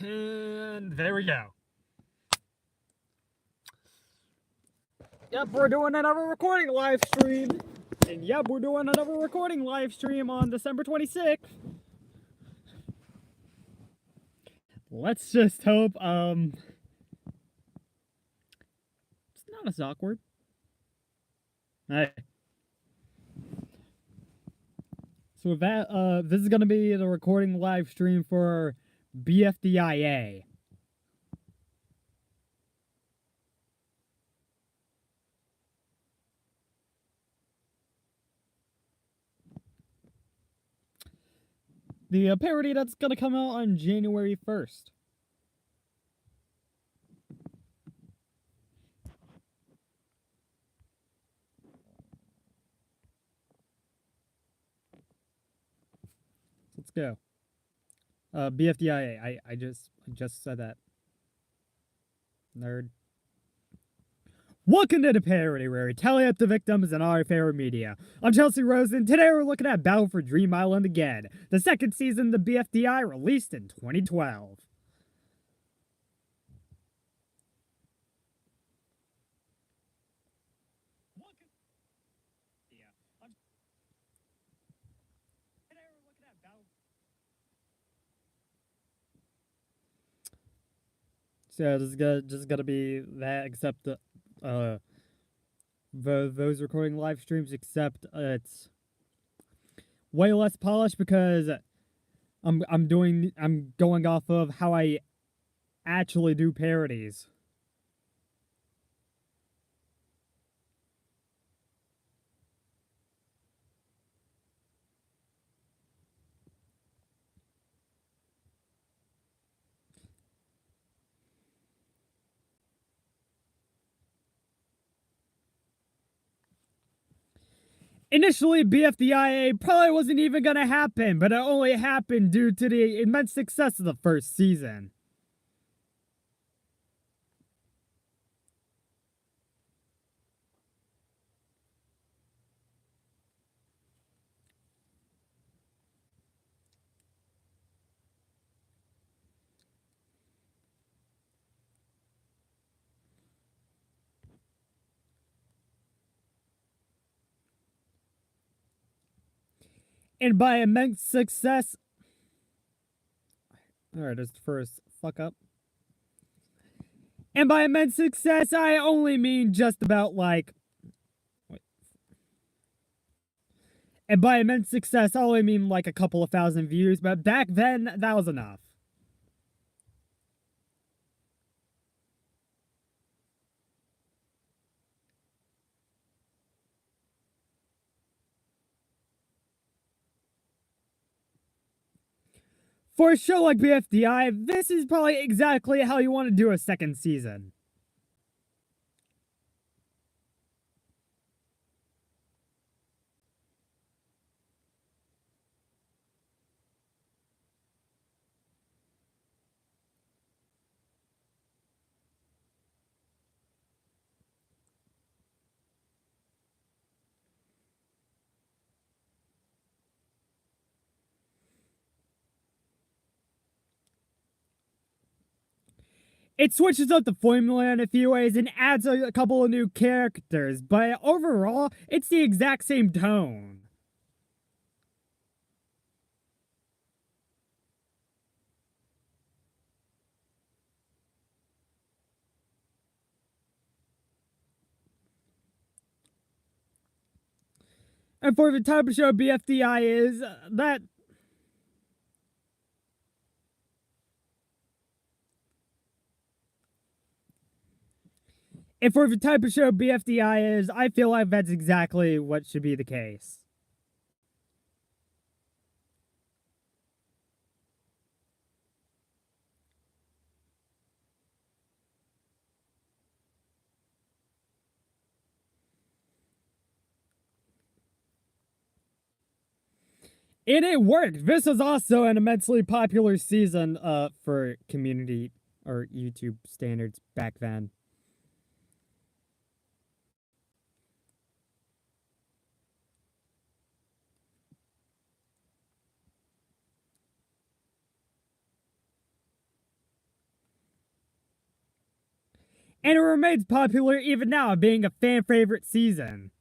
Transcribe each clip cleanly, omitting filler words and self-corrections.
And there we go. Yep, we're doing another recording live stream. And yep, we're doing another recording live stream on December 26th. Let's just hope, it's not as awkward. Hey. So with that, this is gonna be the recording live stream for BFDIA. The parody that's gonna come out on January 1st. Let's go. BFDIA. I just said that. Nerd. Welcome to the parody where we tally up the victims and our favorite media. I'm Chelsea Rosen. Today we're looking at Battle for Dream Island again, the second season of the BFDI released in 2012. So this is just gonna be that, except those recording live streams, except it's way less polished because I'm going off of how I actually do parodies. Initially, BFDIA probably wasn't even gonna happen, but it only happened due to the immense success of the first season. And by immense success... Alright, there's the first fuck up. And by immense success, I only mean just about like... Wait. And by immense success, I only mean like a couple of thousand views, but back then, that was enough. For a show like BFDI, this is probably exactly how you want to do a second season. It switches up the formula in a few ways and adds a couple of new characters, but overall, it's the exact same tone. And for the type of show BFDI is, that... And for the type of show BFDI is, I feel like that's exactly what should be the case. And it worked! This was also an immensely popular season for community or YouTube standards back then. And it remains popular even now, being a fan favorite season.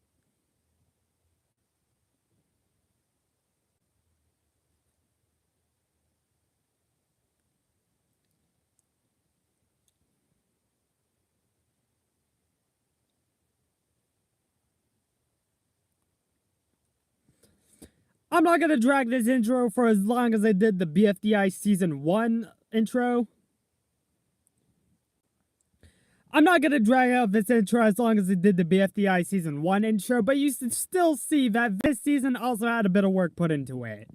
I'm not gonna drag this intro for as long as I did the BFDI Season 1 intro. I'm not gonna drag out this intro as long as I did the BFDI Season 1 intro, but you should still see that this season also had a bit of work put into it.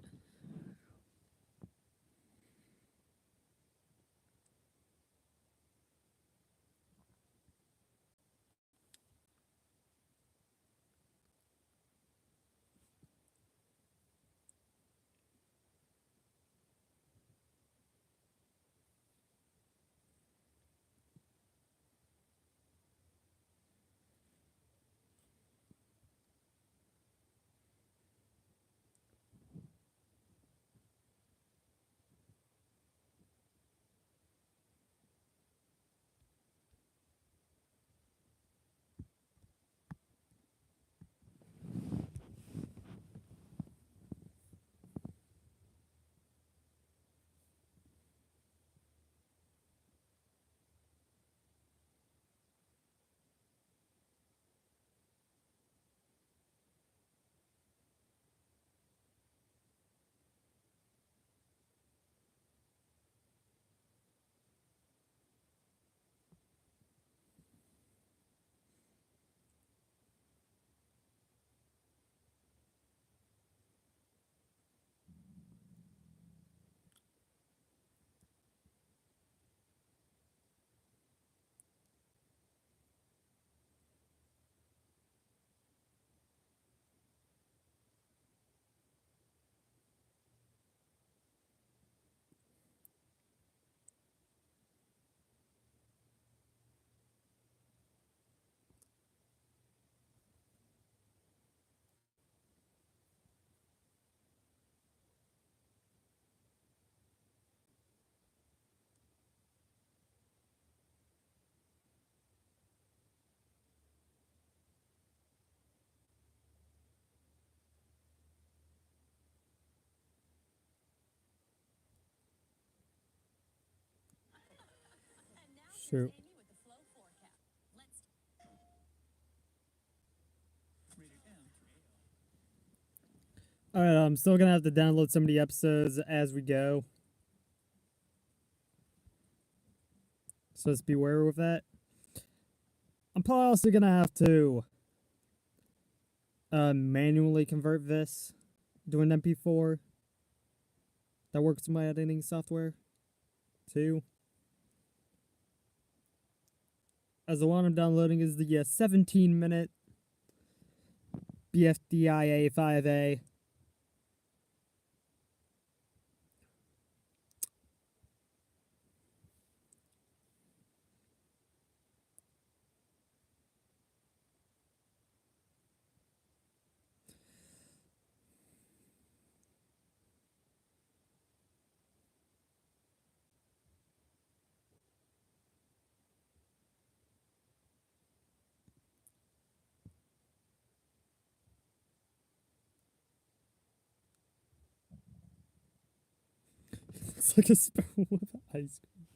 Shoot. Alright, I'm still gonna have to download some of the episodes as we go. So just beware with that. I'm probably also gonna have to manually convert this to an MP4 that works with my editing software too. As the one I'm downloading is the 17-minute BFDI A5A. It's like a spoon with ice cream.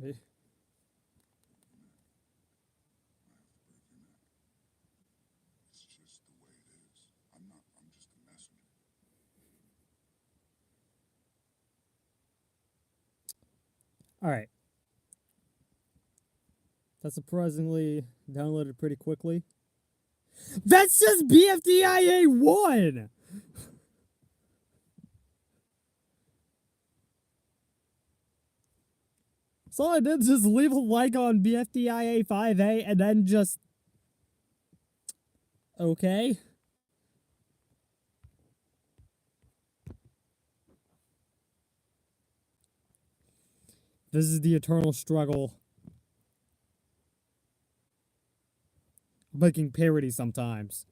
Wait. It's just the way it is. I'm just a messenger. Alright. That surprisingly downloaded pretty quickly. That's just BFDIA 1! So all I did is just leave a like on BFDIA 5A and then just... Okay. This is the eternal struggle. Making parody sometimes.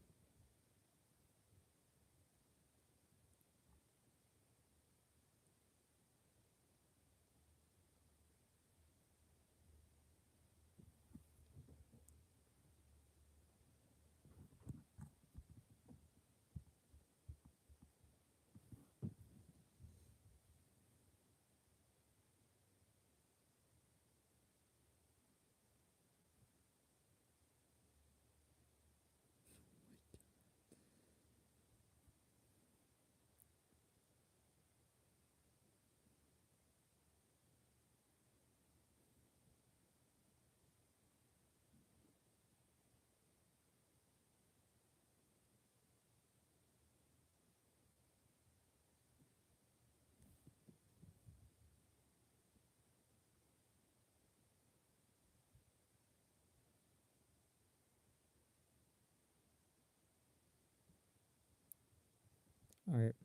Alright.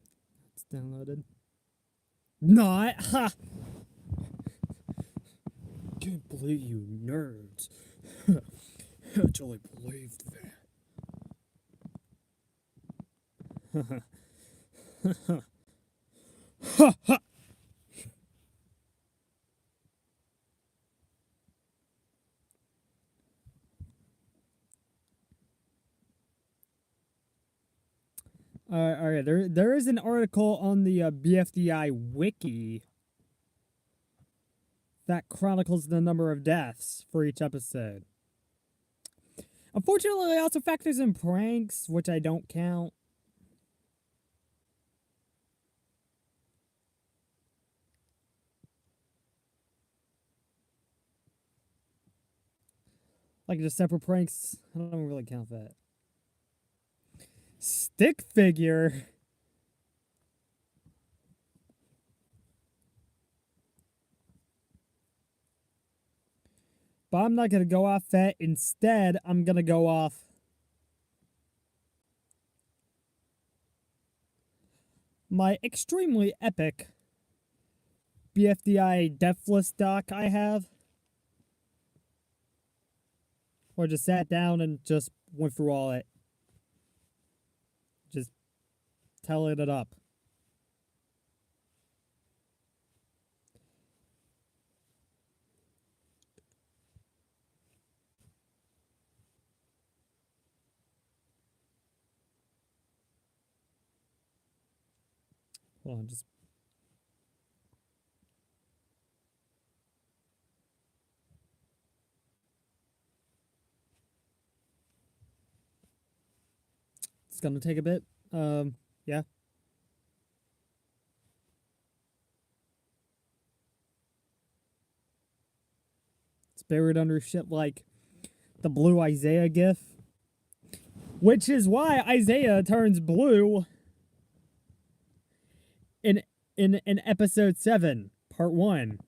It's downloaded. Not! Ha! Can't believe you nerds. Actually believed that. Ha ha! Alright, there is an article on the BFDI wiki that chronicles the number of deaths for each episode. Unfortunately, it also factors in pranks, which I don't count. Like just separate pranks, I don't really count that. Stick figure. But I'm not gonna go off that. Instead, I'm gonna go off my extremely epic BFDI death list doc I have. Or just sat down and just went through all it. Just tallied it up. Hold on, just... It's gonna take a bit. Yeah. It's buried under shit like the blue Isaiah gif. Which is why Isaiah turns blue in episode 7, part 1.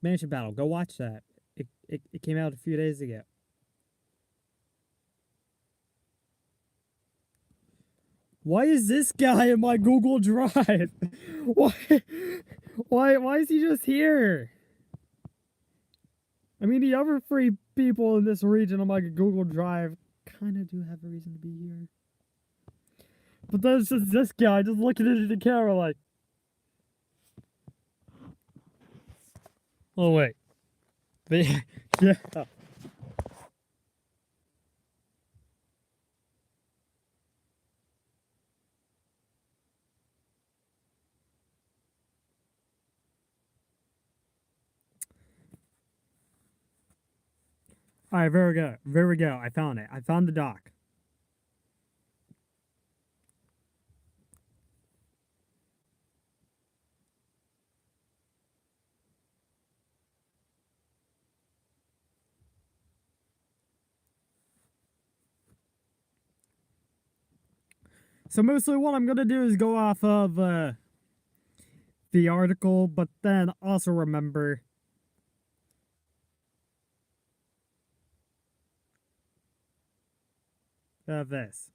Mansion Battle. Go watch that. It came out a few days ago. Why is this guy in my Google Drive? Why is he just here? I mean, the other 3 people in this region on my Google Drive kind of do have a reason to be here. But there's just this guy just looking into the camera like... Oh, wait. Yeah. Alright, there we go. There we go. I found it. I found the doc. So mostly what I'm gonna do is go off of the article, but then also remember this.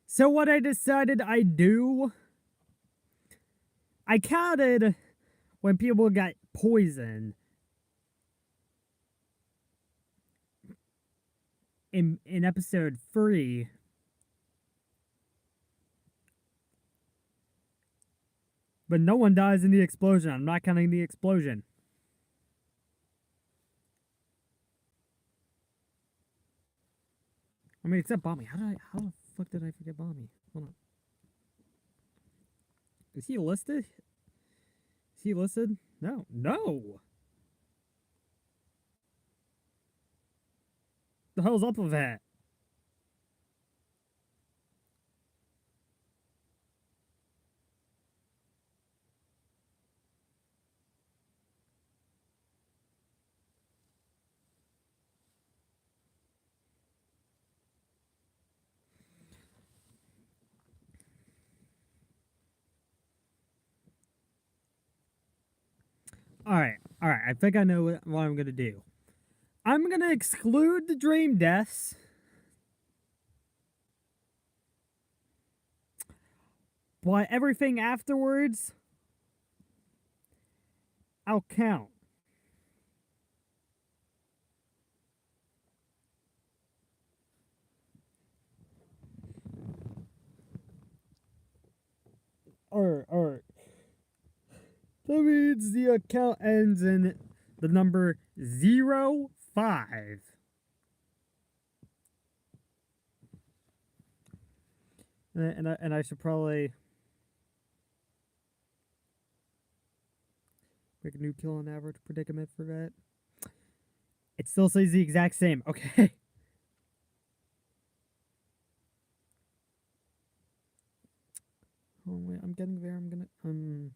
So what I decided I'd do, I counted when people got poisoned in episode 3. But no one dies in the explosion. I'm not counting the explosion. I mean, except Bommy. How the fuck did I forget Bommy? Hold on. Is he listed? Is he listed? No. No! The hell's up with that? Alright, alright. I think I know what I'm gonna do. I'm gonna exclude the dream deaths. But everything afterwards, I'll count. Alright. That means the account ends in the number 05. And I should probably make a new kill on average predicament for that. It still says the exact same. Okay. Oh wait, I'm getting there. I'm gonna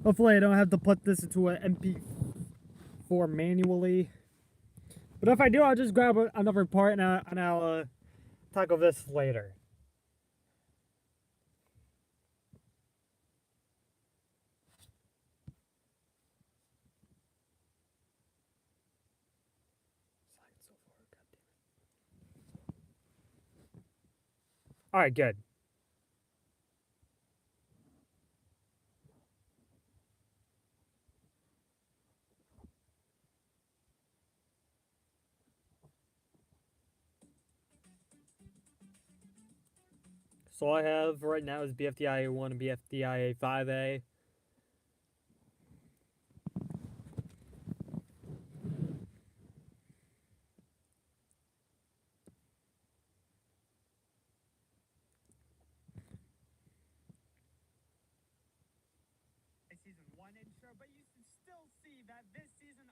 hopefully I don't have to put this into an MP4 manually. But if I do, I'll just grab another part and I'll tackle this later. Alright, good. So all I have right now is BFDIA 1 and BFDIA 5A. Season 1 intro, but you can still see that this season.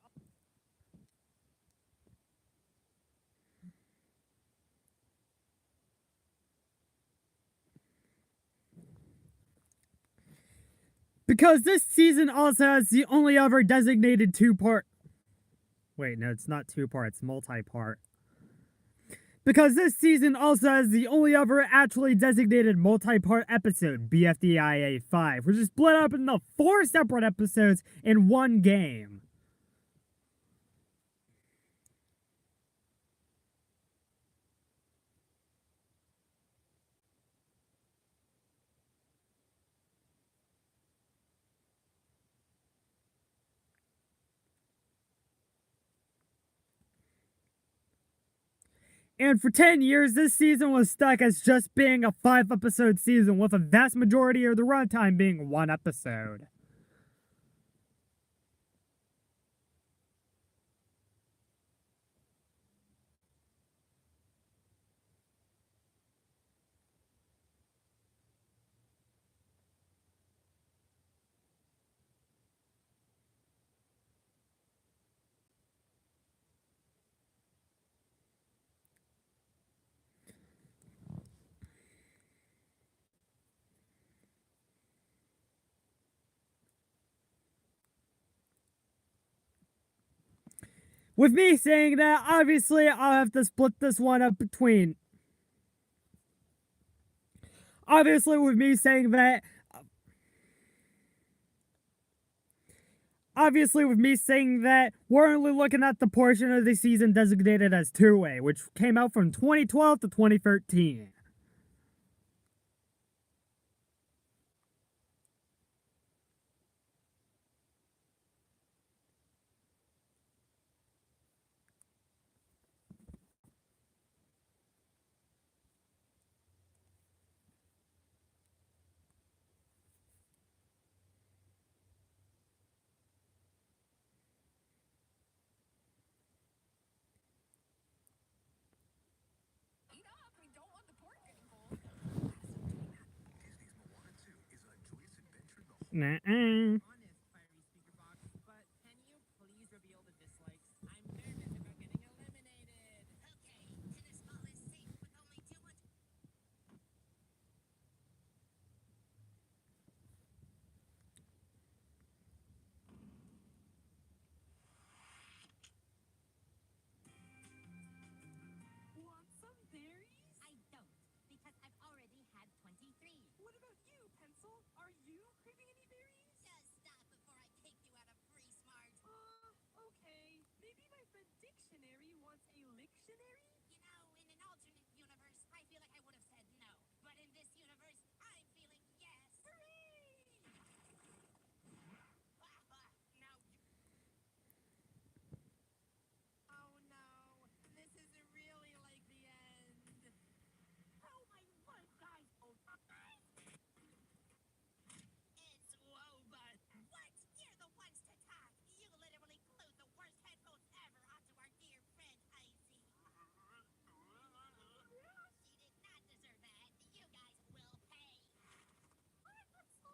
Because this season also has the only ever designated two-part. Wait, no, it's not two-part, it's multi-part. Because this season also has the only ever actually designated multi-part episode, BFDIA 5, which is split up into 4 separate episodes in one game. And for 10 years, this season was stuck as just being a 5-episode season, with a vast majority of the runtime being 1 episode. with me saying that, obviously, I'll have to split this one up between. Obviously, with me saying that. Obviously, with me saying that, we're only looking at the portion of the season designated as 2A, which came out from 2012 to 2013. Nuh-uh. Want some berries? I don't, because I've already had 23. What about you, Pencil? Are you craving any berries? Just stop before I kick you out of Free Smart. Okay. Maybe my friend Dictionary wants a lictionary? You know, in an alternate universe, I feel like I would have said no. But in this universe, I'm feeling yes. Hooray! Now oh no, this is really like the end. Oh my life, guys! It's Wobot. What? You're the ones to talk. You literally glued the worst headphones ever onto our dear friend Icy. She did not deserve that. You guys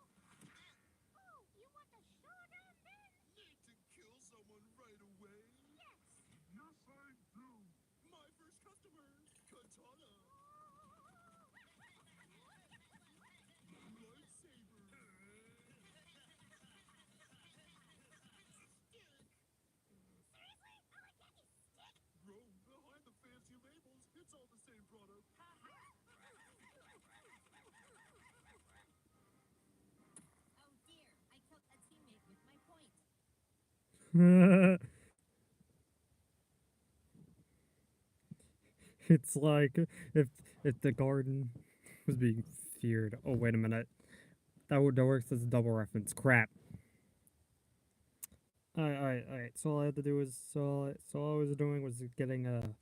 will pay. Oh, you want a showdown then? Need to kill someone right away? Yes. Yes, I do. My first customer, Katana. Lightsaber. Seriously? All I get is stick? Bro, behind the fancy labels, it's all the same product. Oh dear, I killed a teammate with my point. It's like if the garden was being feared. Oh, wait a minute. That works as a double reference. Crap. Alright. So all I had to do was so all I was doing was getting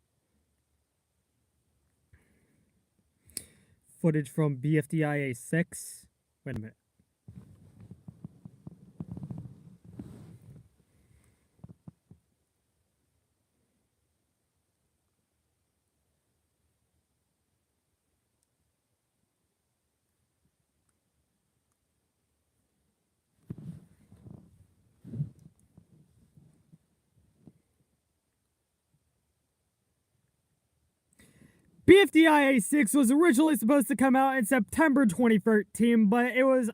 footage from BFDIA 6. Wait a minute. BFDIA 6 was originally supposed to come out in September 2013, but it was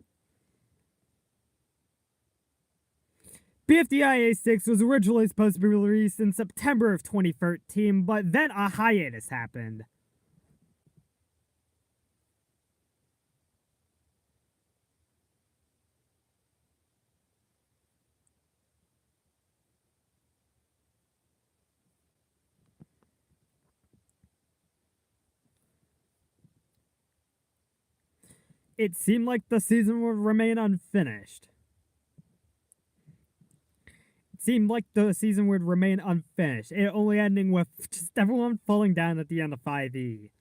BFDIA 6 was originally supposed to be released in September of 2013, but then a hiatus happened. It seemed like the season would remain unfinished. It seemed like the season would remain unfinished, it only ending with just everyone falling down at the end of 5E.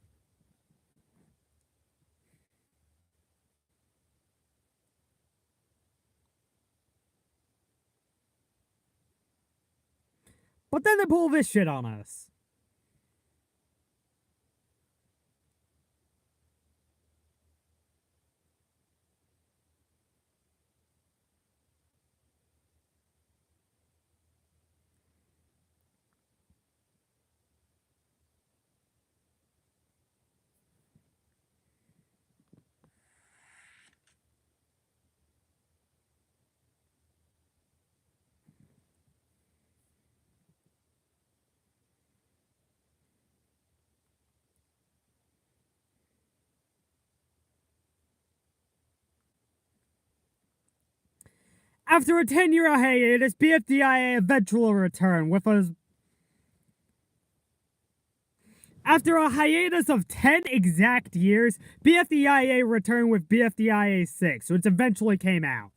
But then they pull this shit on us. After a 10-year hiatus, BFDIA eventually returned with a... After a hiatus of 10 exact years, BFDIA returned with BFDIA 6, which eventually came out.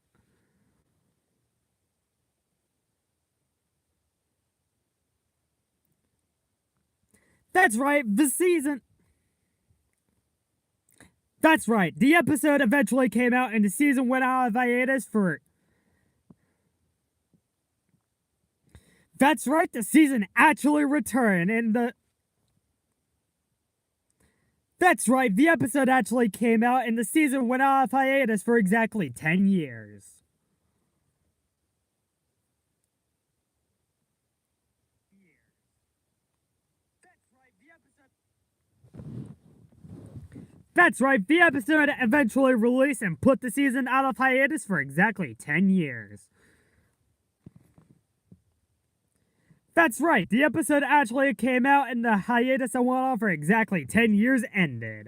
That's right, the season... That's right, the episode eventually came out and the season went out of hiatus for... That's right, the season actually returned and the... That's right, the episode actually came out and the season went out of hiatus for exactly 10 years. That's right, the episode eventually released and put the season out of hiatus for exactly 10 years. That's right, the episode actually came out and the hiatus that went on for exactly 10 years ended.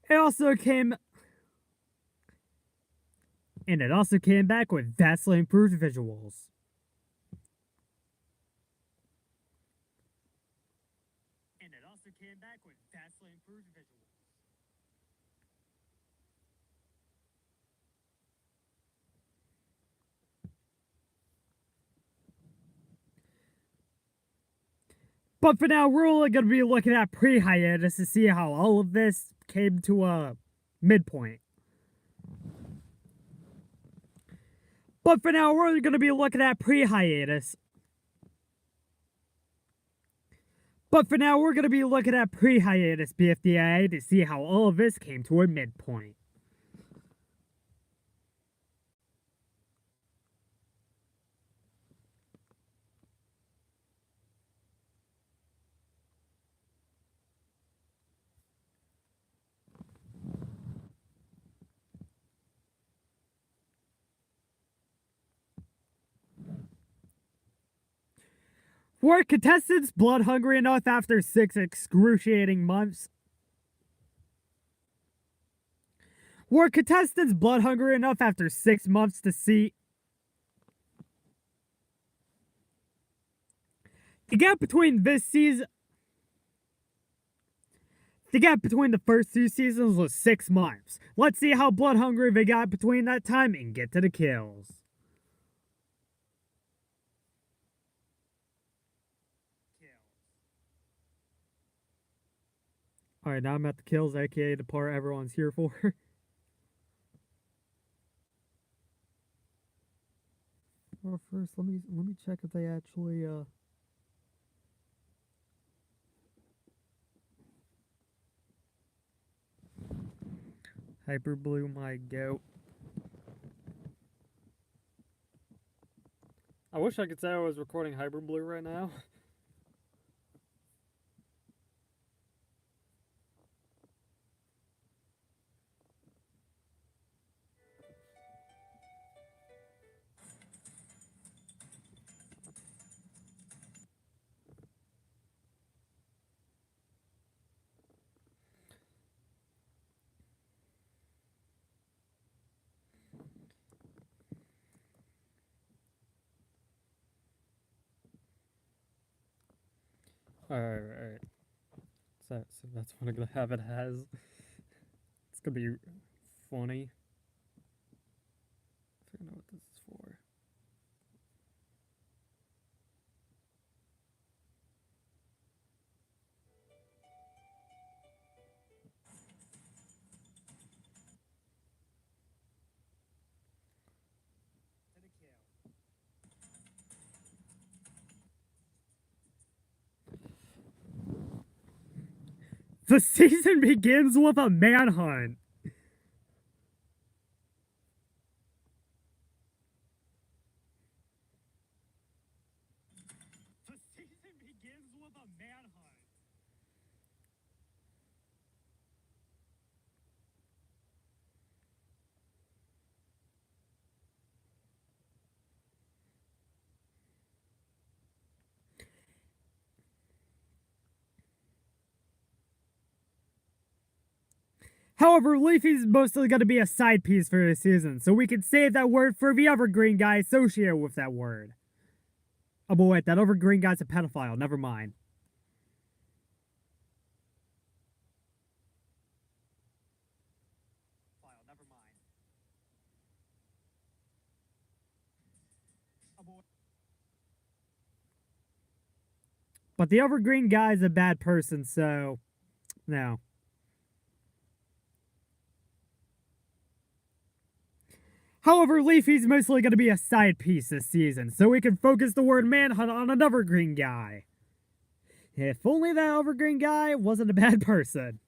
It also came back with vastly improved visuals. But for now, we're only going to be looking at pre-hiatus to see how all of this came to a midpoint. But for now, we're going to be looking at pre-hiatus. BFDIA to see how all of this came to a midpoint. Were contestants blood hungry enough after 6 excruciating months? Were contestants blood hungry enough after 6 months to see... The gap between this season... The gap between the first 2 seasons was 6 months. Let's see how blood hungry they got between that time and get to the kills. Alright, now I'm at the kills, aka the part everyone's here for. Well, first, let me check if they actually, Hyper Blue my goat. I wish I could say I was recording Hyper Blue right now. Alright. So that's what I'm gonna have it as. It's gonna be funny. I don't know what this is for. The season begins with a manhunt. However, Leafy's mostly going to be a side piece for this season, so we can save that word for the evergreen guy associated with that word. Oh, but wait, that evergreen guy's a pedophile. Never mind. But the evergreen guy's a bad person, so no. However, Leafy's mostly going to be a side piece this season, so we can focus the word manhunt on an evergreen guy. If only that evergreen guy wasn't a bad person.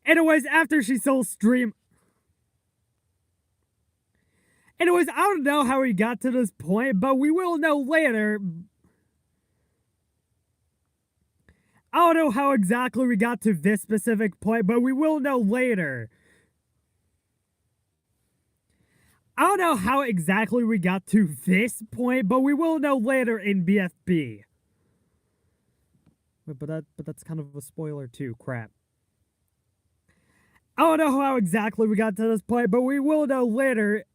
Anyways, after she sold Stream... Anyways, I don't know how we got to this point, but we will know later. I don't know how exactly we got to this specific point, but we will know later. I don't know how exactly we got to this point, but we will know later in BFB. But that's kind of a spoiler too, crap. I don't know how exactly we got to this point, but we will know later.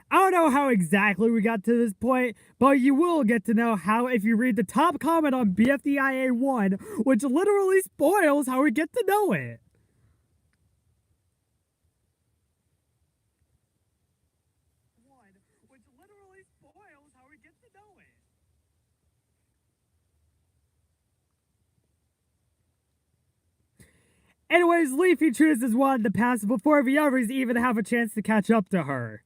I don't know how exactly we got to this point, but you will get to know how if you read the top comment on BFDIA1, which literally spoils how we get to know it. Which literally spoils how we get to know it. Anyways, Leafy chooses one to pass before the others even have a chance to catch up to her.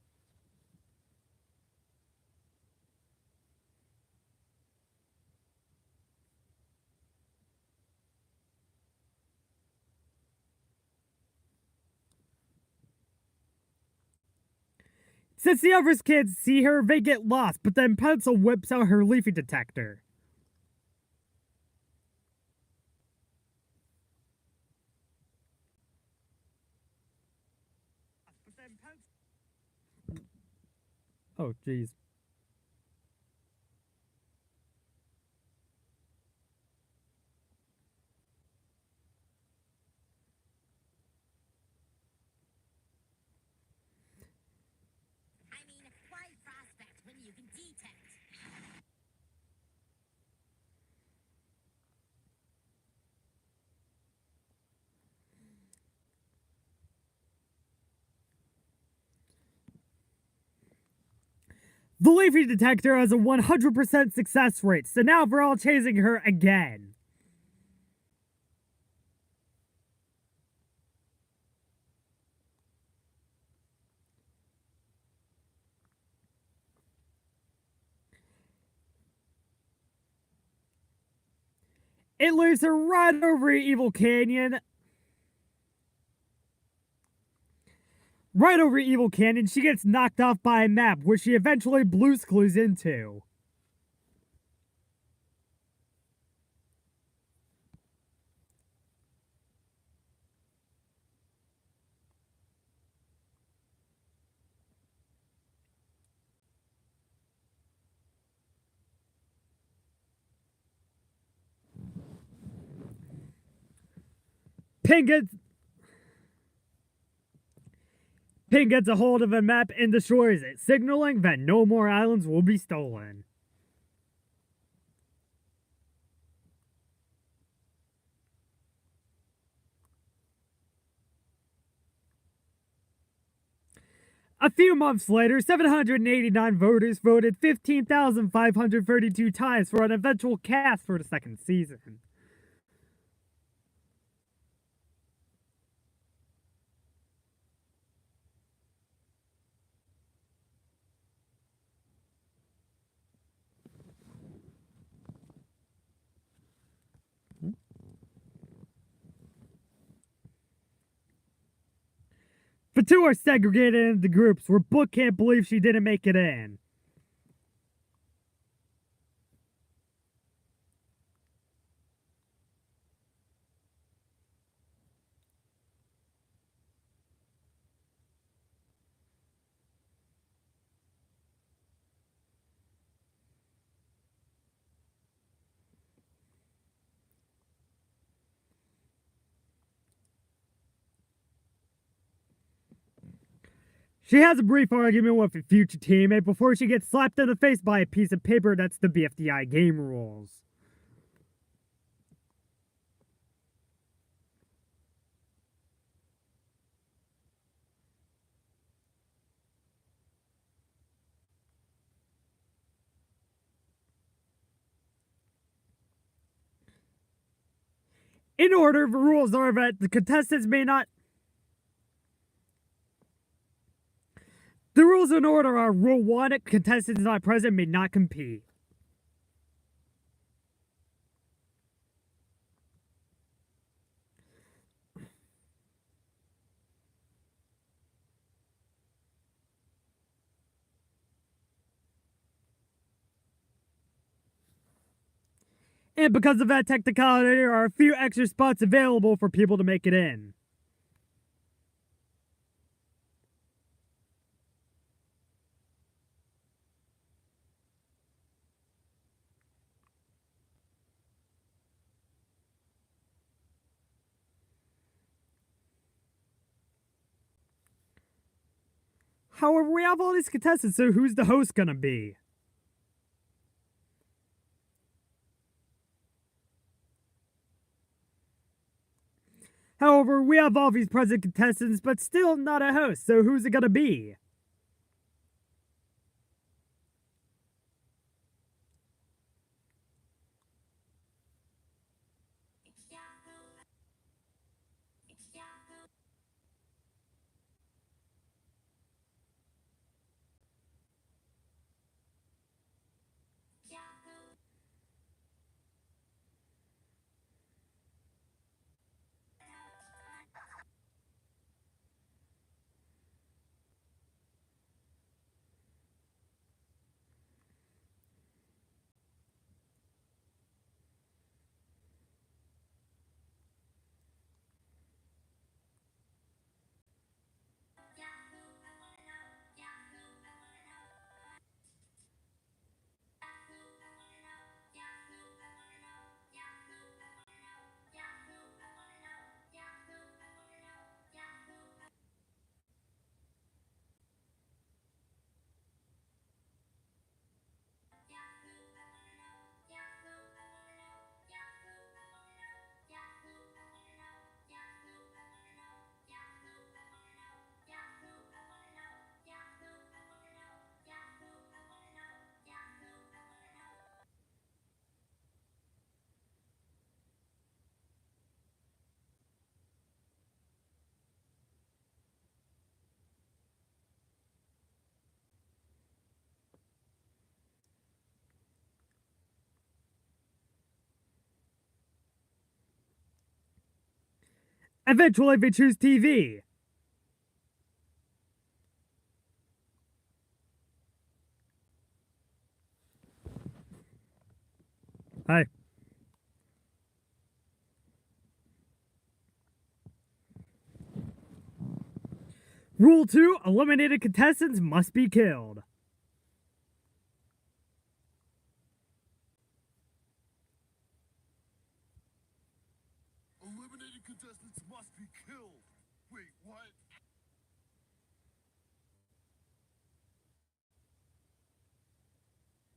Since the others can't see her, they get lost, but then Pencil whips out her Leafy detector. Oh, jeez. I mean, why prospect when you can detect? The Leafy detector has a 100% success rate, so now we're all chasing her again. It leaves her right over Evil Canyon. Right over Evil Canyon, she gets knocked off by a map, which she eventually blues clues into. Ping gets a hold of a map and destroys it, signaling that no more islands will be stolen. A few months later, 789 voters voted 15,532 times for an eventual cast for the second season. The two are segregated into groups where Book can't believe she didn't make it in. She has a brief argument with a future teammate before she gets slapped in the face by a piece of paper that's the BFDI game rules. In order, the rules are that the contestants may not. The rules in order are: Rule 1, contestants not present may not compete. And because of that technicality, there are a few extra spots available for people to make it in. However, we have all these contestants, so who's the host gonna be? However, we have all these present contestants, but still not a host, so who's it gonna be? Eventually, they choose TV. Hi. Rule 2, eliminated contestants must be killed. Eliminated contestants must be killed. Wait, what?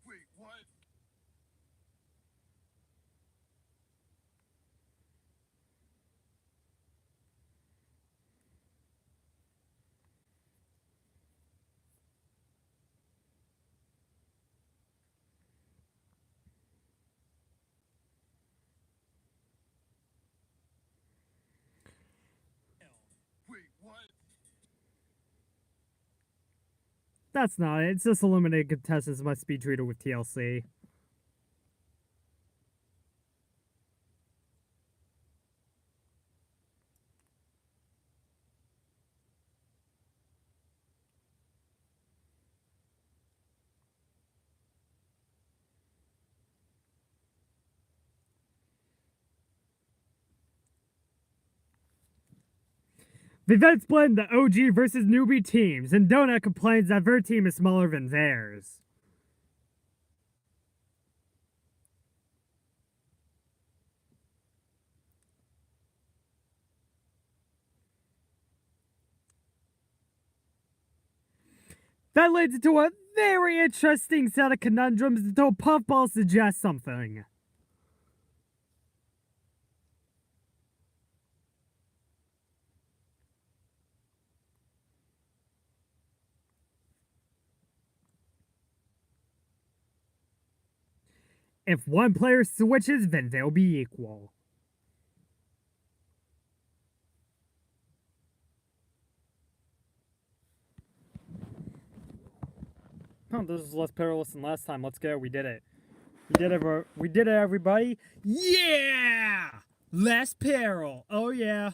Wait, what? Wait, what? That's not it. It's just eliminated contestants must be treated with TLC. The events blend the OG versus newbie teams, and Donut complains that their team is smaller than theirs. That leads to a very interesting set of conundrums until Puffball suggests something. If one player switches, then they'll be equal. Oh, this is less perilous than last time. Let's go. We did it. We did it, everybody. Yeah! Less peril. Oh, yeah.